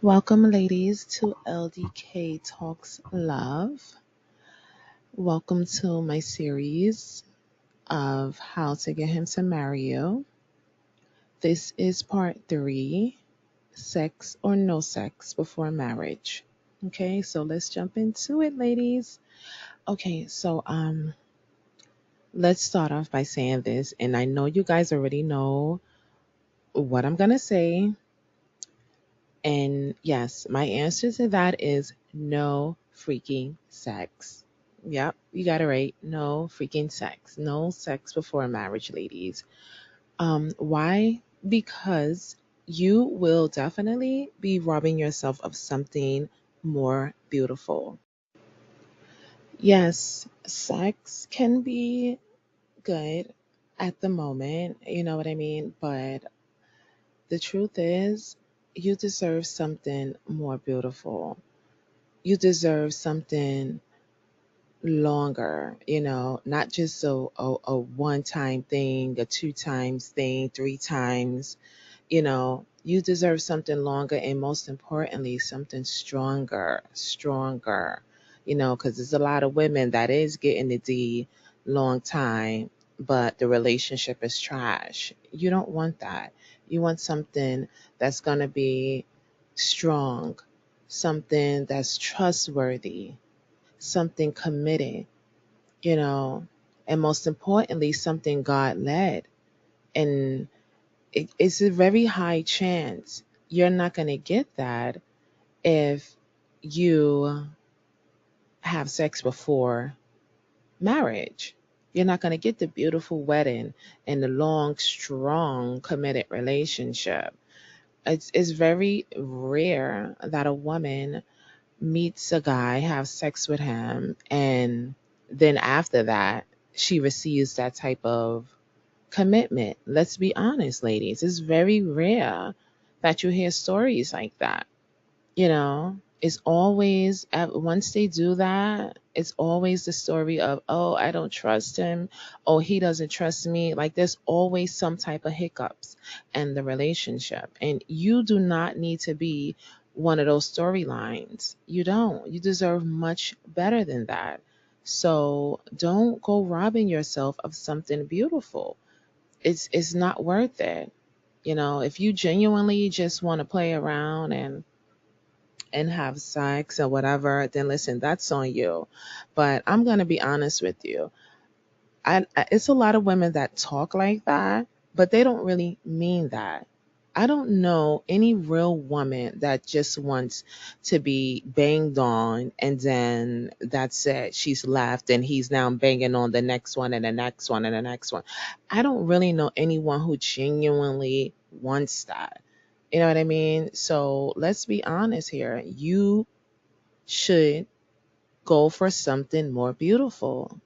Welcome, ladies, to LDK Talks Love. Welcome to my series of How to Get Him to Marry You. This is part three, Sex or No Sex Before Marriage. Okay, so let's jump into it, ladies. Okay, let's start off by saying this, and I know you guys already know what I'm gonna say. And yes, my answer to that is no freaking sex. Yep, you got it right. No freaking sex. No sex before marriage, ladies. Why? Because you will definitely be robbing yourself of something more beautiful. Yes, sex can be good at the moment, you know what I mean? But the truth is, you deserve something more beautiful. You deserve something longer, not just a one time thing, a two times thing, three times. You deserve something longer and most importantly, something stronger, because there's a lot of women that is getting the D long time, but the relationship is trash. You don't want that. You want something that's going to be strong, something that's trustworthy, something committed, you know, and most importantly, something God led. And it's a very high chance you're not going to get that if you have sex before marriage. You're not going to get the beautiful wedding and the long, strong, committed relationship. It's very rare that a woman meets a guy, have sex with him, and then after that, she receives that type of commitment. Let's be honest, ladies. It's very rare that you hear stories like that. It's always, once they do that, it's always the story of, oh, I don't trust him. Oh, he doesn't trust me. Like there's always some type of hiccups in the relationship. And you do not need to be one of those storylines. You don't. You deserve much better than that. So don't go robbing yourself of something beautiful. It's not worth it. If you genuinely just want to play around and have sex or whatever, then listen, that's on you. But I'm going to be honest with you. It's a lot of women that talk like that, but they don't really mean that. I don't know any real woman that just wants to be banged on and then that's it. She's left and he's now banging on the next one and the next one and the next one. I don't really know anyone who genuinely wants that. You know what I mean? So let's be honest here. You should go for something more beautiful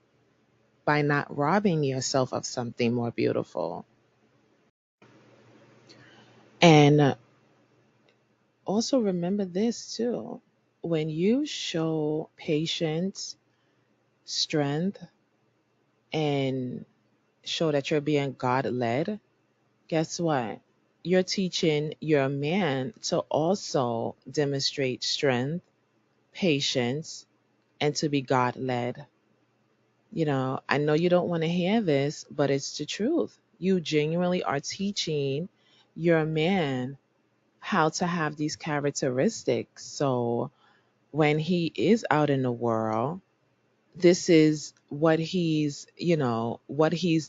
by not robbing yourself of something more beautiful. And also remember this too. When you show patience, strength, and show that you're being God led, guess what? You're teaching your man to also demonstrate strength, patience, and to be God led. I know you don't want to hear this, but it's the truth. You genuinely are teaching your man how to have these characteristics. So when he is out in the world, this is what he's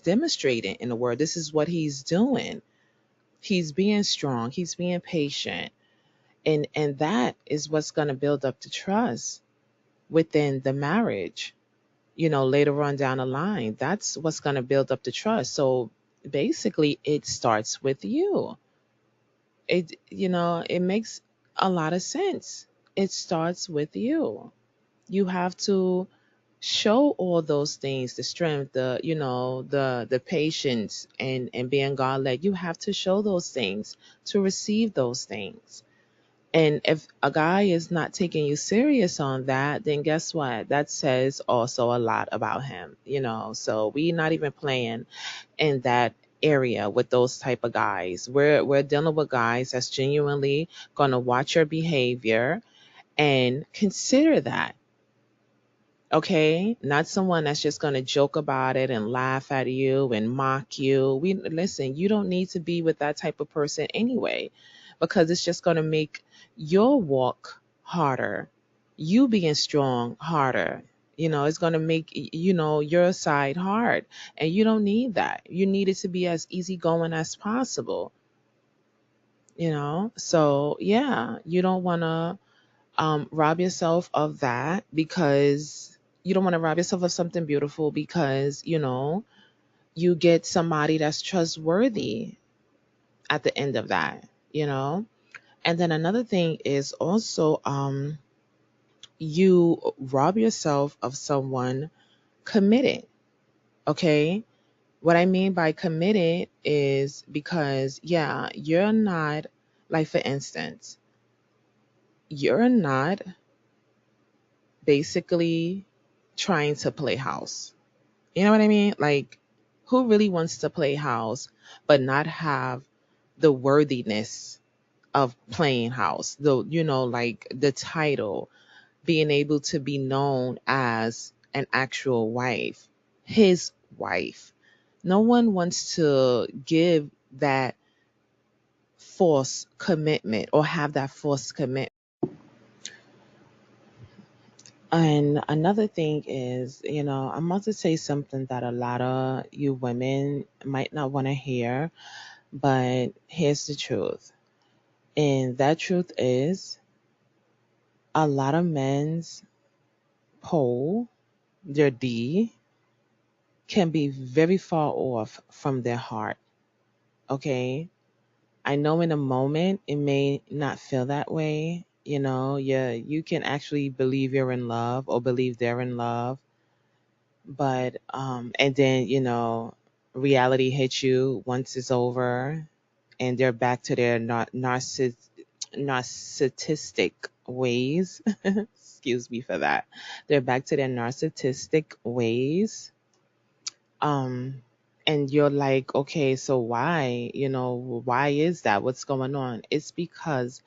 demonstrating in the world. This is what he's doing. He's being strong, he's being patient. And that is what's going to build up the trust within the marriage, later on down the line. That's what's going to build up the trust. So basically, it starts with you. It makes a lot of sense. It starts with you. You have to show all those things, the strength, the patience and being God led. You have to show those things to receive those things. And if a guy is not taking you serious on that, then guess what? That says also a lot about him. So we not even playing in area with those type of guys. We're dealing with guys that's genuinely gonna watch your behavior and consider that. Okay, not someone that's just going to joke about it and laugh at you and mock you. We listen, you don't need to be with that type of person anyway, because it's just going to make your walk harder. You being strong harder. It's going to make your side hard, and you don't need that. You need it to be as easygoing as possible. So yeah, you don't want to rob yourself of that, because you don't want to rob yourself of something beautiful because you get somebody that's trustworthy at the end of that. And then another thing is also you rob yourself of someone committed. Okay, what I mean by committed is because, yeah, you're not, like, for instance, you're not basically trying to play house. You know what I mean? Like, who really wants to play house but not have the worthiness of playing house? Like the title, being able to be known as an actual wife, his wife. No one wants to give that forced commitment or have that forced commitment. And another thing is, I'm about to say something that a lot of you women might not want to hear, but here's the truth. And that truth is, a lot of men's pole, their D, can be very far off from their heart. Okay? I know in a moment it may not feel that way. Yeah, you can actually believe you're in love or believe they're in love, but and then reality hits you once it's over, and they're back to their narcissistic ways. Excuse me for that. They're back to their narcissistic ways. um and you're like, okay, so why is that? What's going on? It's because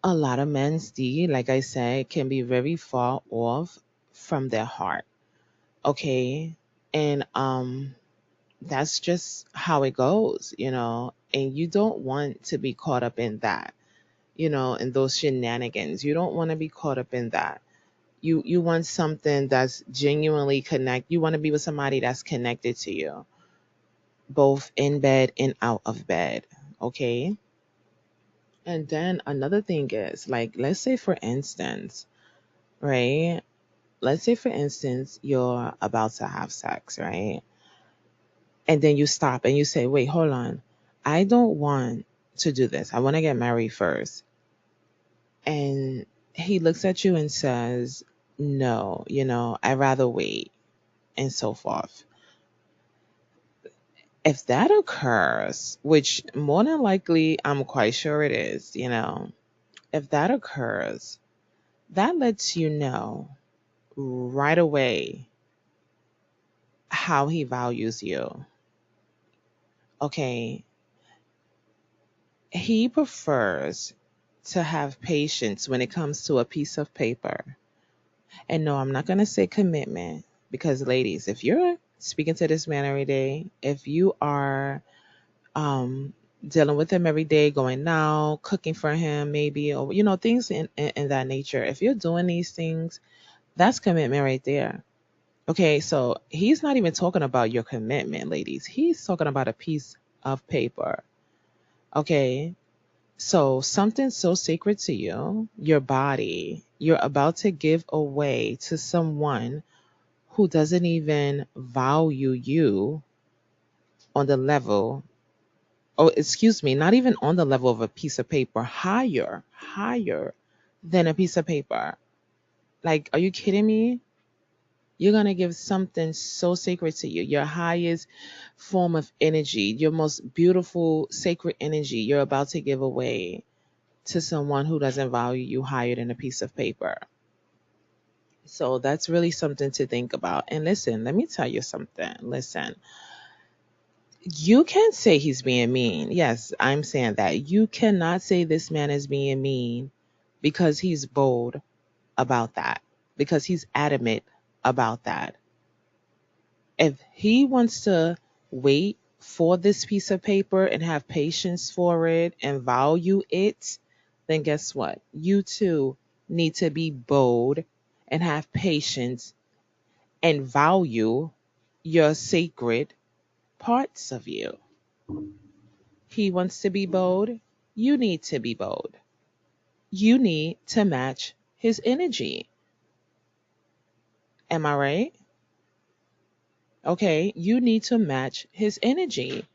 a lot of men's D, like I said, can be very far off from their heart. Okay, and that's just how it goes, and you don't want to be caught up in that, in those shenanigans. You don't want to be caught up in that. You want something that's genuinely connect. You want to be with somebody that's connected to you, both in bed and out of bed. Okay. And then another thing is, like, let's say for instance, right? Let's say for instance you're about to have sex, right? And then you stop and you say, wait, hold on. I don't want to do this. I want to get married first. And he looks at you and says, no, I'd rather wait, and so forth. If that occurs, which more than likely I'm quite sure it is, if that occurs, that lets you know right away how he values you. Okay. He prefers to have patience when it comes to a piece of paper. And no, I'm not going to say commitment, because, ladies, if you're speaking to this man every day, if you are um, dealing with him every day, going now, cooking for him, maybe, or, things in that nature, if you're doing these things, that's commitment right there. Okay, so he's not even talking about your commitment, ladies. He's talking about a piece of paper. Okay, so something so sacred to you, your body, you're about to give away to someone who doesn't even value you on the level, oh, excuse me, not even on the level of a piece of paper, higher than a piece of paper. Like, are you kidding me? You're going to give something so sacred to you, your highest form of energy, your most beautiful, sacred energy, you're about to give away to someone who doesn't value you higher than a piece of paper. So that's really something to think about. And listen, let me tell you something. Listen, You can say he's being mean. Yes, I'm saying that. You cannot say this man is being mean because he's bold about that, because he's adamant about that. If he wants to wait for this piece of paper and have patience for it and value it, then guess what? You too need to be bold and have patience and value your sacred parts of you. He wants to be bold. You need to be bold. You need to match his energy. Am I right? Okay. You need to match his energy.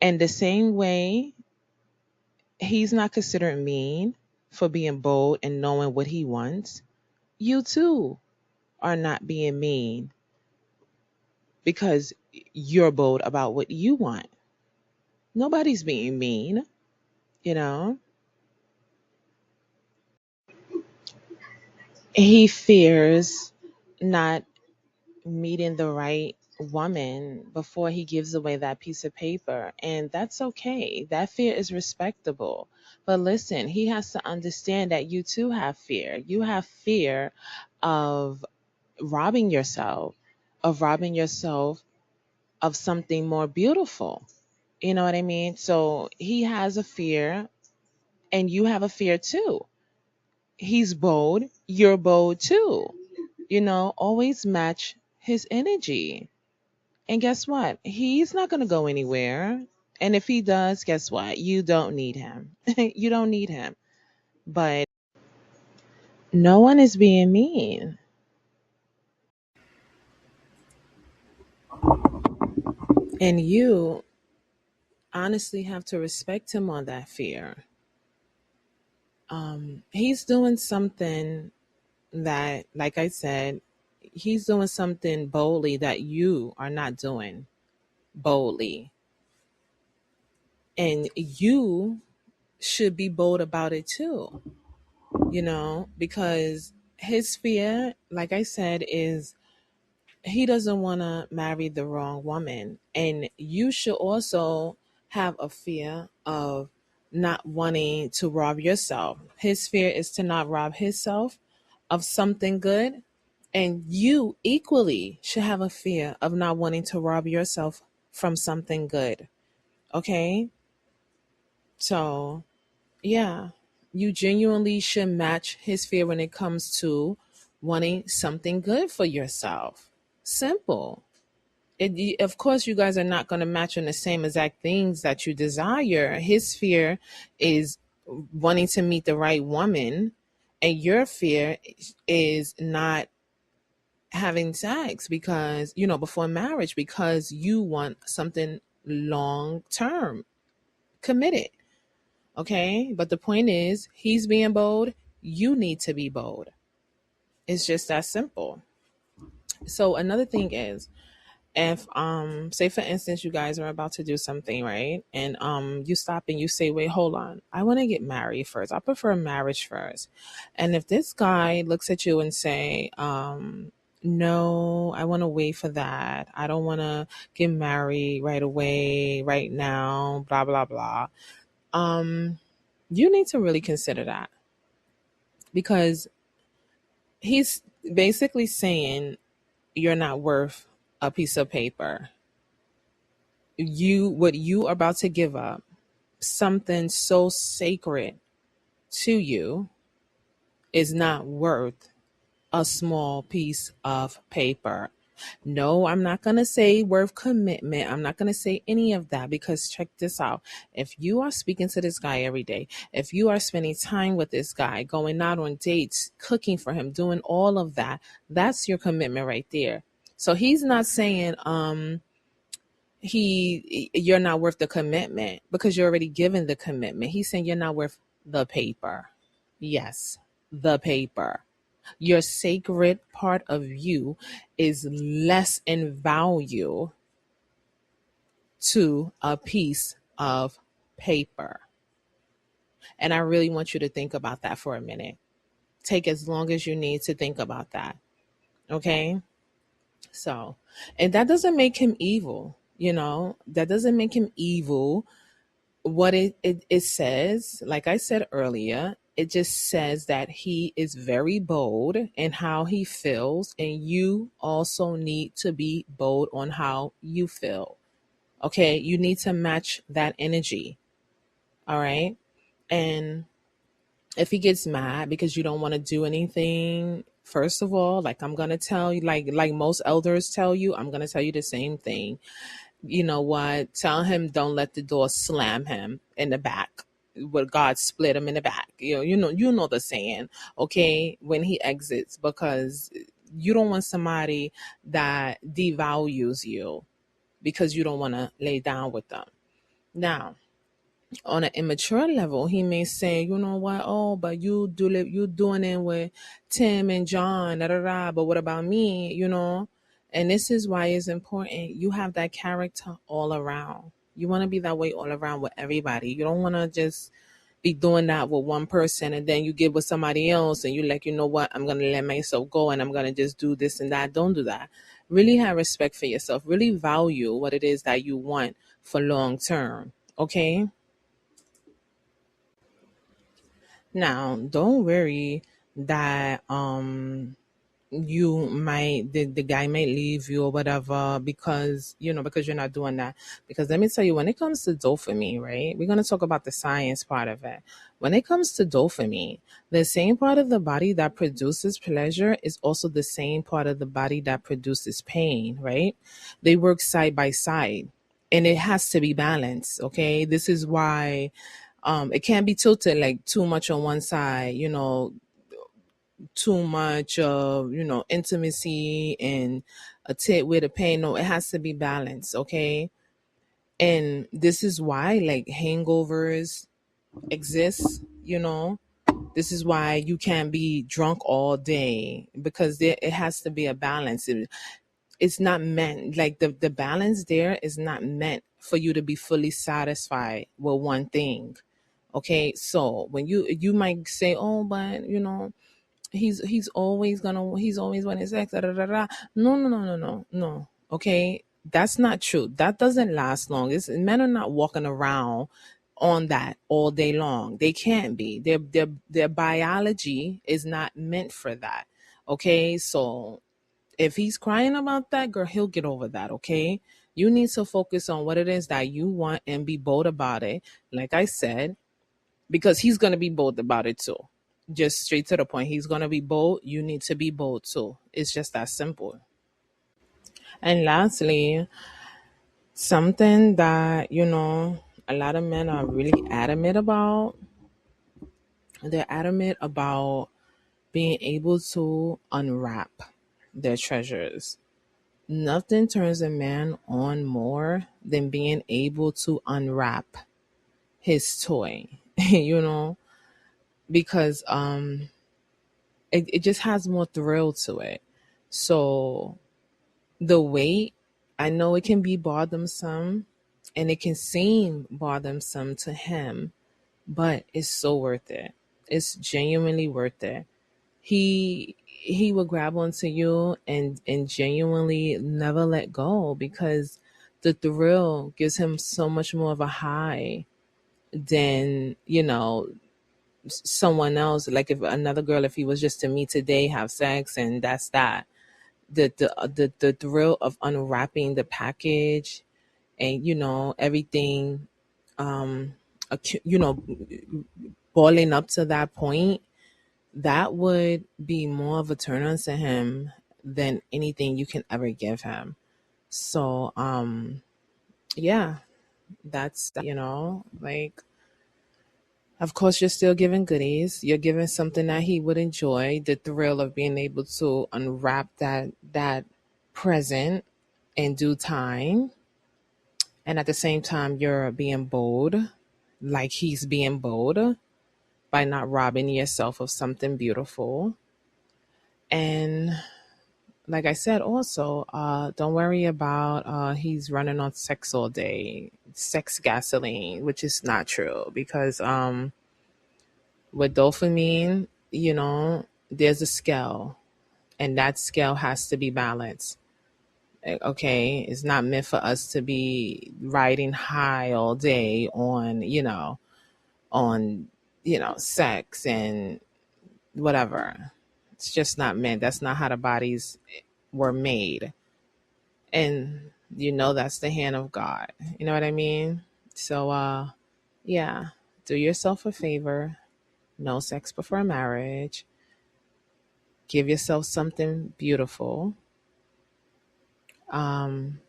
And the same way he's not considered mean for being bold and knowing what he wants, you too are not being mean because you're bold about what you want. Nobody's being mean, you know? He fears not meeting the right woman before he gives away that piece of paper. And that's okay. That fear is respectable. But listen, he has to understand that you too have fear. You have fear of robbing yourself, of robbing yourself of something more beautiful. You know what I mean? So he has a fear and you have a fear too. He's bold, you're bold too. Always match his energy. And guess what? He's not going to go anywhere. And if he does, guess what? You don't need him. You don't need him. But no one is being mean. And you honestly have to respect him on that fear. He's doing something that, like I said, he's doing something boldly that you are not doing boldly. And you should be bold about it too, because his fear, like I said, is he doesn't want to marry the wrong woman. And you should also have a fear of not wanting to rob yourself. His fear is to not rob himself of something good. And you equally should have a fear of not wanting to rob yourself from something good. Okay? So, yeah, you genuinely should match his fear when it comes to wanting something good for yourself. Simple. Of course, you guys are not going to match on the same exact things that you desire. His fear is wanting to meet the right woman, and your fear is not having sex because, before marriage, because you want something long term, committed. Okay. But the point is, he's being bold. You need to be bold. It's just that simple. So, another thing is, if say for instance you guys are about to do something, right, and you stop and you say, wait, hold on, I want to get married first, I prefer marriage first. And if this guy looks at you and say, no, I want to wait for that, I don't want to get married right away, right now, blah blah blah, um you need to really consider that, because he's basically saying you're not worth a piece of paper. What you are about to give up, something so sacred to you, is not worth a small piece of paper. No, I'm not going to say worth commitment. I'm not going to say any of that, because check this out. If you are speaking to this guy every day, if you are spending time with this guy, going out on dates, cooking for him, doing all of that, that's your commitment right there. So he's not saying you're not worth the commitment because you're already given the commitment. He's saying you're not worth the paper. Yes, the paper. Your sacred part of you is less in value to a piece of paper. And I really want you to think about that for a minute. Take as long as you need to think about that. Okay? So, and that doesn't make him evil. That doesn't make him evil. What it says, like I said earlier, it just says that he is very bold in how he feels, and you also need to be bold on how you feel. Okay, you need to match that energy. All right. And if he gets mad because you don't want to do anything, first of all, like I'm gonna tell you, like most elders tell you, I'm gonna tell you the same thing. You know what? Tell him don't let the door slam him in the back. Where God split him in the back. You know the saying, okay, when he exits, because you don't want somebody that devalues you because you don't want to lay down with them. Now, on an immature level, he may say, you know what? Oh, but you doing it with Tim and John, da da da. But what about me? And this is why it's important. You have that character all around. You want to be that way all around with everybody. You don't want to just be doing that with one person and then you get with somebody else and you're like, you know what? I'm gonna let myself go and I'm gonna just do this and that. Don't do that. Really have respect for yourself. Really value what it is that you want for long term. Okay. Now, don't worry that the guy might leave you or whatever because you're not doing that. Because let me tell you, when it comes to dopamine, right? We're gonna talk about the science part of it. When it comes to dopamine, the same part of the body that produces pleasure is also the same part of the body that produces pain, right? They work side by side. And it has to be balanced. Okay. This is why it can't be tilted like too much on one side, too much of intimacy and a tit with a pain. No, it has to be balanced. Okay. And this is why like hangovers exist. This is why you can't be drunk all day, because it has to be a balance. It's not meant, like the balance there is not meant for you to be fully satisfied with one thing. Okay, so when you might say, oh, but he's always wanting sex, da, da, da, da. No, no, no, no, no, no. Okay, that's not true. That doesn't last long. Men are not walking around on that all day long. They can't be. Their biology is not meant for that. Okay, so if he's crying about that, girl, he'll get over that. Okay, you need to focus on what it is that you want and be bold about it. Like I said, because he's going to be bold about it too. Just straight to the point. He's going to be bold. You need to be bold too. It's just that simple. And lastly, something that, a lot of men are really adamant about, they're adamant about being able to unwrap their treasures. Nothing turns a man on more than being able to unwrap his toy, because it just has more thrill to it. So the wait, I know it can be bothersome and it can seem bothersome to him, but it's so worth it. It's genuinely worth it. He will grab onto you and genuinely never let go, because the thrill gives him so much more of a high than someone else. Like if another girl, if he was just to meet today, have sex, and that's that. The thrill of unwrapping the package and everything, um you know boiling up to that point, that would be more of a turn on to him than anything you can ever give him. So yeah, that's like, of course, you're still giving goodies. You're giving something that he would enjoy, the thrill of being able to unwrap that present in due time. And at the same time, you're being bold, like he's being bold, by not robbing yourself of something beautiful. And like I said, also, don't worry about he's running on sex all day, sex gasoline, which is not true, because with dopamine, there's a scale, and that scale has to be balanced. Okay, it's not meant for us to be riding high all day on, on, sex and whatever. It's just not meant. That's not how the bodies were made. And that's the hand of God. You know what I mean? So yeah, do yourself a favor. No sex before marriage. Give yourself something beautiful. Um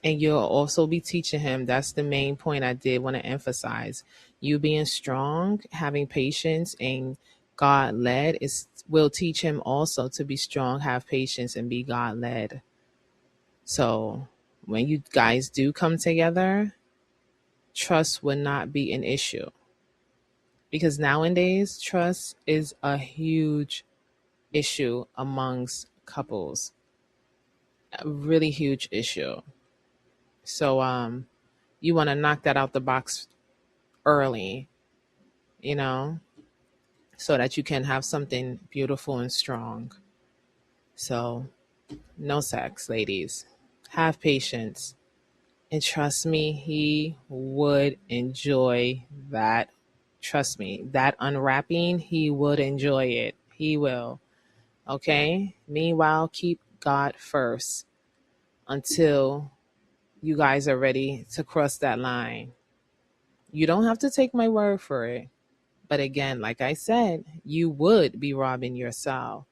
and you'll also be teaching him. That's the main point I did want to emphasize. You being strong, having patience, and God led is will teach him also to be strong, have patience, and be God led. So when you guys do come together, trust will not be an issue, because nowadays trust is a huge issue amongst couples, a really huge issue. So you want to knock that out the box early, you know, so that you can have something beautiful and strong. So, no sex, ladies. Have patience. And trust me, he would enjoy that. Trust me, that unwrapping, he would enjoy it. He will. Okay? Meanwhile, keep God first until you guys are ready to cross that line. You don't have to take my word for it. But again, like I said, you would be robbing yourself.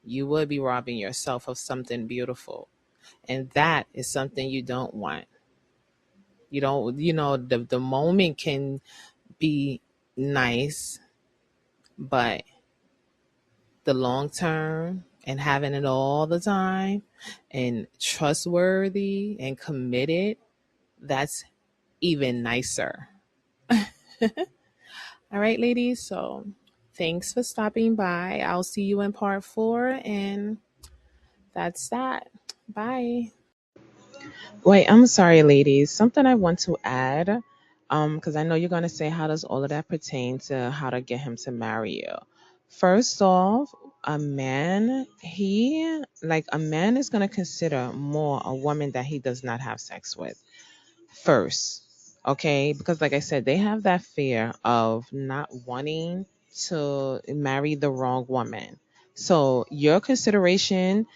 You would be robbing yourself of something beautiful. And that is something you don't want. You don't, the moment can be nice, but the long term and having it all the time and trustworthy and committed, that's even nicer. All right, ladies. So thanks for stopping by. I'll see you in part 4. And that's that. Bye. Wait, I'm sorry, ladies. Something I want to add, because I know you're gonna say, how does all of that pertain to how to get him to marry you? First off, a man is gonna consider more a woman that he does not have sex with first. Okay, because like I said, they have that fear of not wanting to marry the wrong woman. So your consideration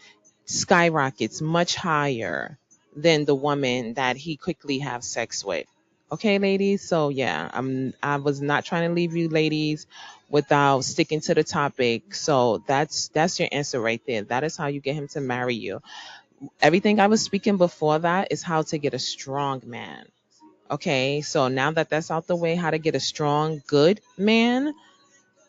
skyrockets much higher than the woman that he quickly have sex with. Okay, ladies. So yeah, I was not trying to leave you ladies without sticking to the topic. So that's your answer right there. That is how you get him to marry you. Everything I was speaking before that is how to get a strong man. Okay, so now that that's out the way, how to get a strong, good man,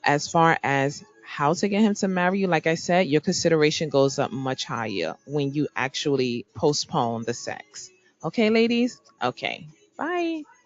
as far as how to get him to marry you, like I said, your consideration goes up much higher when you actually postpone the sex. Okay, ladies? Okay.